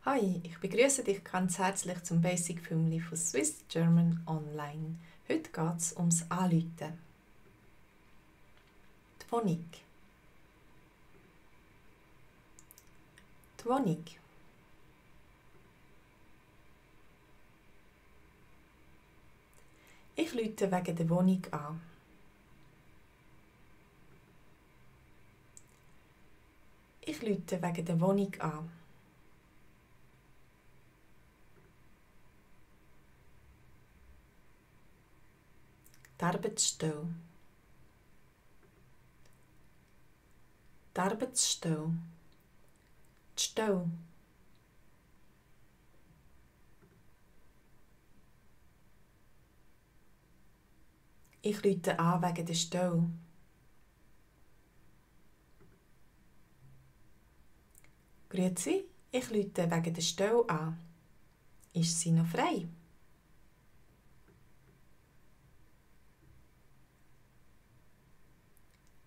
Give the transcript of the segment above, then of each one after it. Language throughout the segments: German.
Hi, ich begrüße dich ganz herzlich zum Basic Filmli von Swiss German Online. Heute geht es ums Anrufen. Die Wohnung. Die Wohnung. Ich rufe wegen der Wohnung an. Ich rufe wegen der Wohnung an. Die Arbeitsstelle. Die Arbeitsstelle. Die Stelle. Ich rufe an wegen der Stelle. Grüezi, ich rufe wegen der Stelle an. Ist sie noch frei?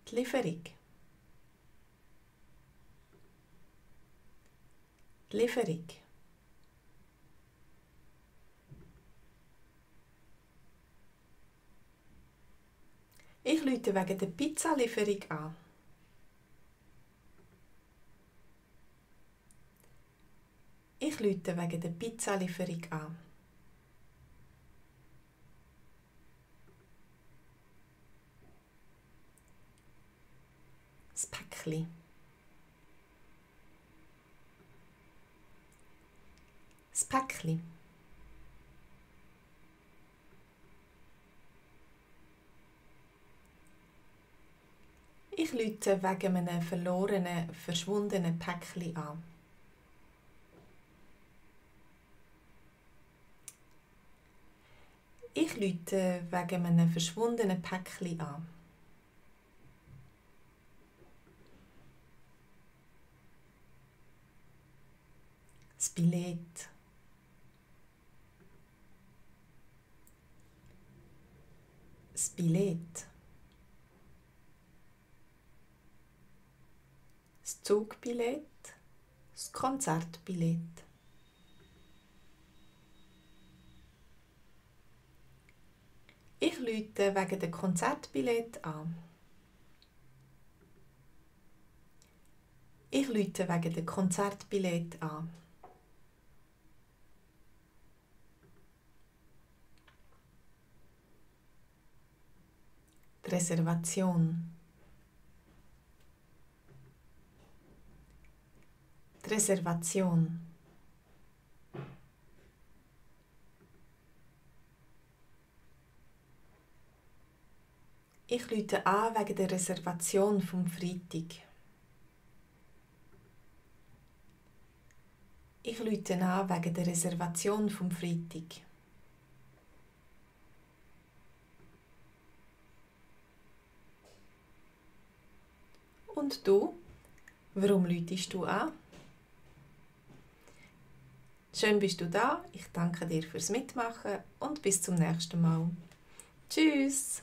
Die Lieferung. Die Lieferung. Ich rufe wegen der Pizzalieferung an. Ich rufe wegen der Pizzalieferung an. Das Päckli. Das Päckli. Ich rufe wegen einem verlorenen, verschwundenen Päckli an. Ich rufe wegen einem verschwundenen Päckli an. Das Billett. Das Billett. Das Zugbillett. Das Konzertbillett. Ich rufe wegen der Konzertbillett an. Ich rufe wegen der Konzertbillett an. Die Reservation. Die Reservation. Ich rufe an wegen der Reservation vom Freitag. Ich rufe an wegen der Reservation vom Freitag. Und du? Warum rufst du an? Schön bist du da. Ich danke dir fürs Mitmachen und bis zum nächsten Mal. Tschüss!